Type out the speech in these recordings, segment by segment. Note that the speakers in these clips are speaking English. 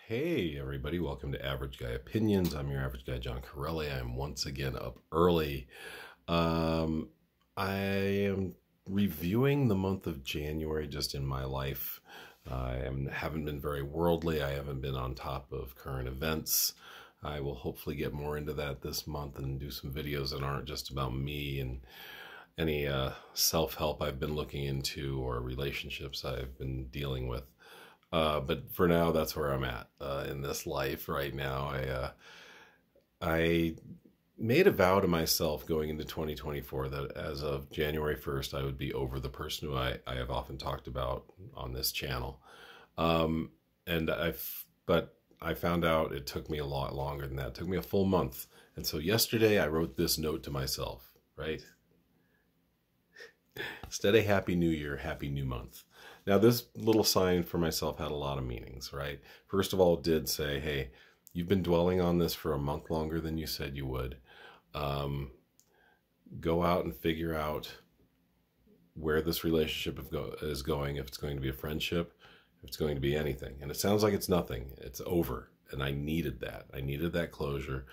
Hey everybody, welcome to Average Guy Opinions. I'm your average guy, John Corelli. I'm once again up early. Um, I am reviewing the month of January just in my life. Haven't been very worldly. I haven't been on top of current events. I will hopefully get more into that this month and do some videos that aren't just about me and any self-help I've been looking into or relationships I've been dealing with. But for now, that's where I'm at in this life right now. I made a vow to myself going into 2024 that as of January 1st, I would be over the person who I have often talked about on this channel. But I found out it took me a lot longer than that. It took me a full month. And so yesterday I wrote this note to myself, right? Instead of Happy New Year, Happy New Month. Now, this little sign for myself had a lot of meanings, right? First of all, it did say, hey, you've been dwelling on this for a month longer than you said you would. Go out and figure out where this relationship is going, if it's going to be a friendship, if it's going to be anything. And it sounds like it's nothing. It's over. And I needed that. I needed that closure.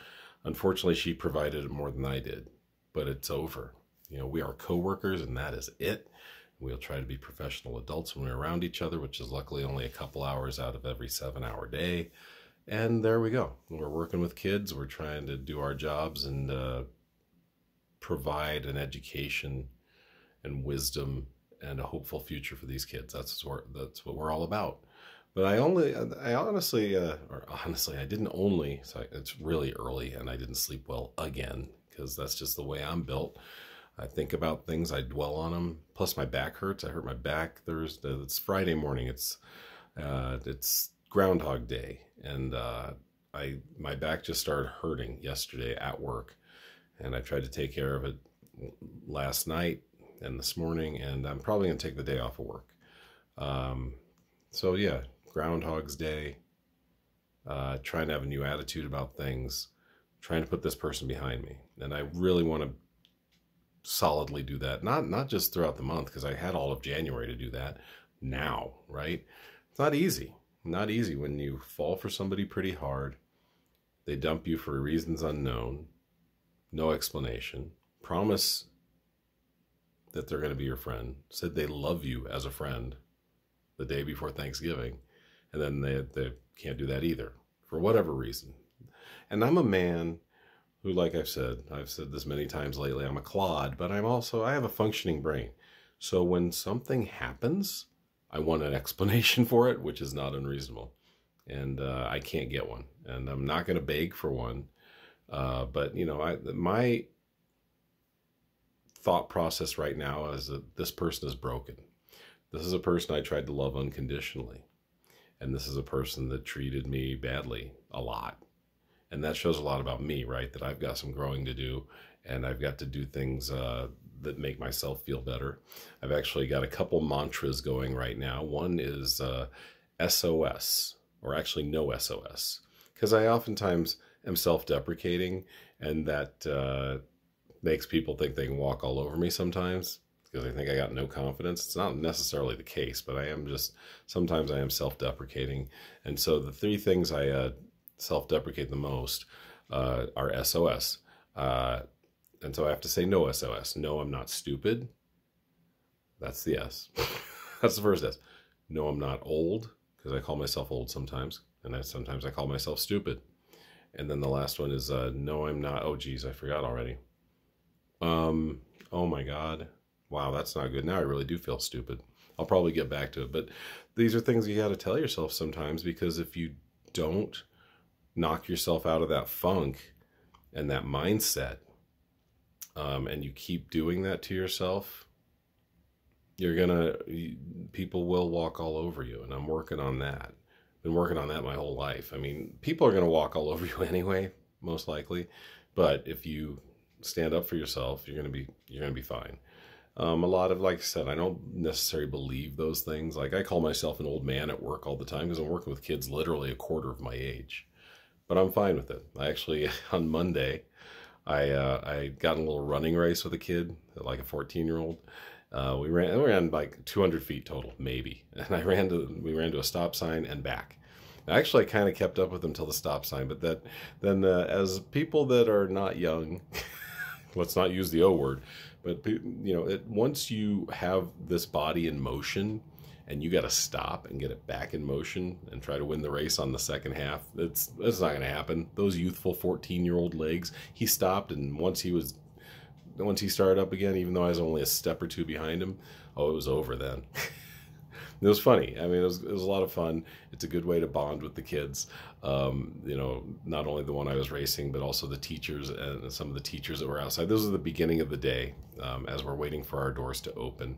Unfortunately, she provided it more than I did, but it's over. You know, we are coworkers and that is it. We'll try to be professional adults when we're around each other, which is luckily only a couple hours out of every 7-hour day. And there we go. We're working with kids. We're trying to do our jobs and provide an education and wisdom and a hopeful future for these kids. That's what we're all about. But I honestly, I didn't only, so it's really early and I didn't sleep well again because that's just the way I'm built. I think about things, I dwell on them. Plus my back hurts. I hurt my back Thursday. It's Friday morning. It's Groundhog Day. And my back just started hurting yesterday at work. And I tried to take care of it last night and this morning. And I'm probably going to take the day off of work. So yeah, Groundhog's Day. Trying to have a new attitude about things. Trying to put this person behind me. And I really want to solidly do that, not just throughout the month, because I had all of January to do that now, right? It's not easy when you fall for somebody pretty hard. They dump you for reasons unknown, no explanation, promise that they're going to be your friend, said they love you as a friend the day before Thanksgiving, and then they can't do that either for whatever reason. And I'm a man who, like I've said this many times lately, I'm a clod, but I have a functioning brain. So when something happens, I want an explanation for it, which is not unreasonable. And I can't get one. And I'm not going to beg for one. But, you know, my thought process right now is that this person is broken. This is a person I tried to love unconditionally. And this is a person that treated me badly a lot. And that shows a lot about me, right? That I've got some growing to do, and I've got to do things that make myself feel better. I've actually got a couple mantras going right now. One is SOS, or actually no SOS, because I oftentimes am self-deprecating, and that makes people think they can walk all over me sometimes, because they think I got no confidence. It's not necessarily the case, but sometimes I am self-deprecating. And so the three things I self-deprecate the most are SOS. And so I have to say no SOS. No, I'm not stupid. That's the S. That's the first S. No, I'm not old, because I call myself old sometimes. And sometimes I call myself stupid. And then the last one is no, I'm not. Oh, geez, I forgot already. Oh, my God. Wow, that's not good. Now I really do feel stupid. I'll probably get back to it. But these are things you got to tell yourself sometimes, because if you don't knock yourself out of that funk and that mindset, and you keep doing that to yourself, people will walk all over you. And I'm working on that. Been working on that my whole life. I mean, people are going to walk all over you anyway, most likely. But if you stand up for yourself, you're going to be fine. A lot of, like I said, I don't necessarily believe those things. Like, I call myself an old man at work all the time because I'm working with kids literally a quarter of my age. But I'm fine with it. I actually, on Monday, I got in a little running race with a kid, like a 14-year-old. We ran like 200 feet total, maybe. And we ran to a stop sign and back. Actually, I kind of kept up with him till the stop sign, but then as people that are not young, let's not use the O word, but once you have this body in motion and you got to stop and get it back in motion and try to win the race on the second half, that's not going to happen. Those youthful 14-year-old legs, he stopped, and once he started up again, even though I was only a step or two behind him, oh, it was over then. It was funny. I mean, it was a lot of fun. It's a good way to bond with the kids. Not only the one I was racing, but also the teachers and some of the teachers that were outside. Those are the beginning of the day as we're waiting for our doors to open.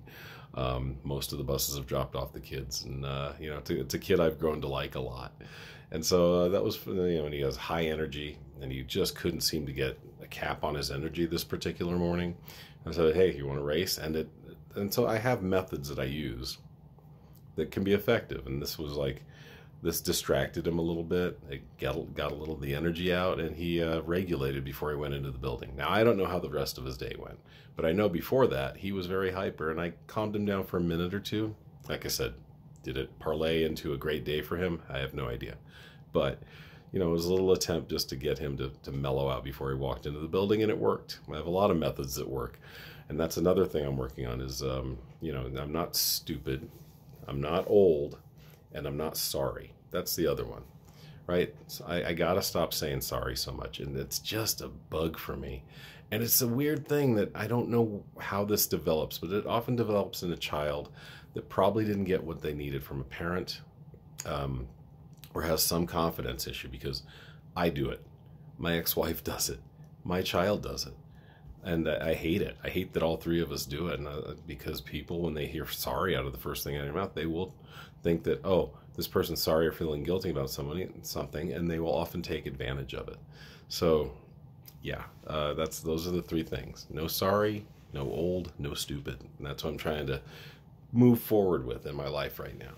Most of the buses have dropped off the kids, and it's a kid I've grown to like a lot. And so that was, and he has high energy, and he just couldn't seem to get a cap on his energy this particular morning. I said, hey, you want to race? And so I have methods that I use that can be effective, and this distracted him a little bit. It got a little of the energy out, and he regulated before he went into the building. Now, I don't know how the rest of his day went, but I know before that he was very hyper, and I calmed him down for a minute or two. Like I said, did it parlay into a great day for him? I have no idea, but it was a little attempt just to get him to mellow out before he walked into the building, and it worked. I have a lot of methods that work, and that's another thing I'm working on is, I'm not stupid, I'm not old, and I'm not sorry. That's the other one, right? So I gotta stop saying sorry so much, and it's just a bug for me. And it's a weird thing that I don't know how this develops, but it often develops in a child that probably didn't get what they needed from a parent, or has some confidence issue, because I do it. My ex-wife does it. My child does it. And I hate it. I hate that all three of us do it, and because people, when they hear sorry out of the first thing out of their mouth, they will think that, oh, this person's sorry or feeling guilty about something, and they will often take advantage of it. So, yeah, those are the three things. No sorry, no old, no stupid. And that's what I'm trying to move forward with in my life right now.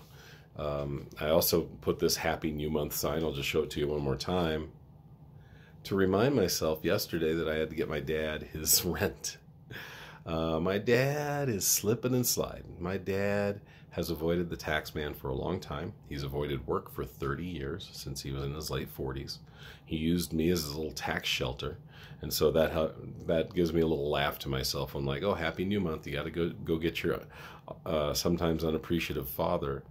I also put this Happy New Month sign. I'll just show it to you one more time, to remind myself yesterday that I had to get my dad his rent. My dad is slipping and sliding. My dad has avoided the tax man for a long time. He's avoided work for 30 years, since he was in his late 40s. He used me as his little tax shelter. And so that gives me a little laugh to myself. I'm like, oh, Happy New Month. You got to go get your sometimes unappreciative father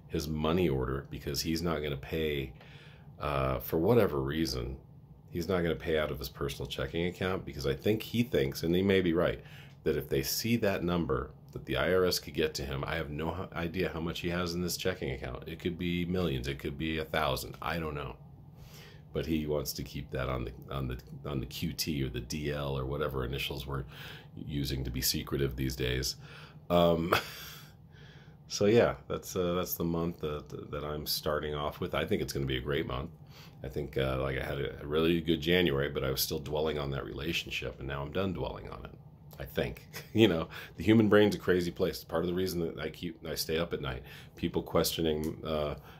his money order, because he's not going to pay, for whatever reason, he's not going to pay out of his personal checking account, because I think he thinks, and he may be right, that if they see that number that the IRS could get to him, I have no idea how much he has in this checking account. It could be millions, it could be 1,000, I don't know. But he wants to keep that on the QT or the DL or whatever initials we're using to be secretive these days. So yeah, that's the month that I'm starting off with. I think it's going to be a great month. I think I had a really good January, but I was still dwelling on that relationship, and now I'm done dwelling on it. I think, the human brain's a crazy place. It's part of the reason that I stay up at night. People questioning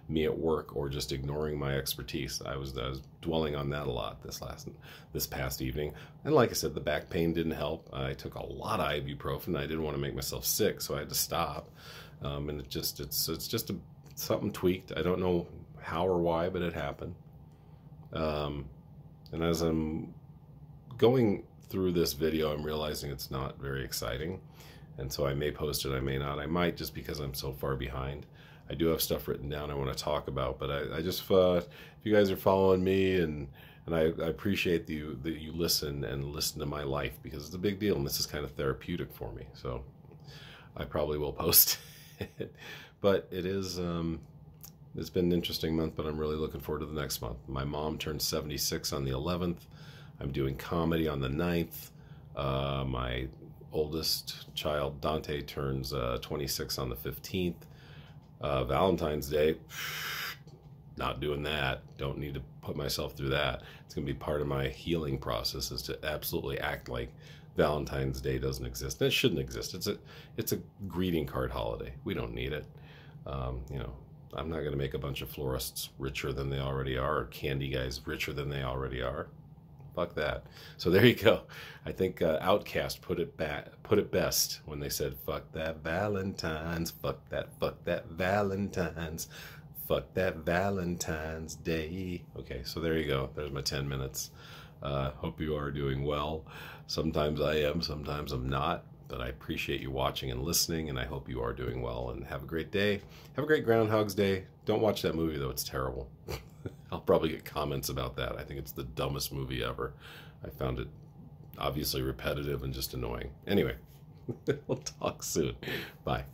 me at work, or just ignoring my expertise. I was dwelling on that a lot this past evening. And like I said, the back pain didn't help. I took a lot of ibuprofen. I didn't want to make myself sick, so I had to stop. And it's just something tweaked. I don't know how or why, but it happened. And as I'm going through this video, I'm realizing it's not very exciting, and so I may post it, I may not. I might, just because I'm so far behind. I do have stuff written down I want to talk about, but I just if you guys are following me, and I appreciate that you listen to my life, because it's a big deal, and this is kind of therapeutic for me. So I probably will post it, but it is it's been an interesting month, but I'm really looking forward to the next month. My mom turned 76 on the 11th. I'm doing comedy on the 9th. My oldest child, Dante, turns 26 on the 15th. Valentine's Day, not doing that. Don't need to put myself through that. It's going to be part of my healing process, is to absolutely act like Valentine's Day doesn't exist. And it shouldn't exist. It's a greeting card holiday. We don't need it. I'm not going to make a bunch of florists richer than they already are, or candy guys richer than they already are. Fuck that. So there you go. I think Outkast put it best when they said, "Fuck that Valentine's, fuck that Valentine's, Fuck that Valentine's Day. Okay, so there you go. There's my 10 minutes. Hope you are doing well. Sometimes I am, sometimes I'm not. But I appreciate you watching and listening, and I hope you are doing well. And have a great day. Have a great Groundhog's Day. Don't watch that movie, though. It's terrible. I'll probably get comments about that. I think it's the dumbest movie ever. I found it obviously repetitive and just annoying. Anyway, we'll talk soon. Bye.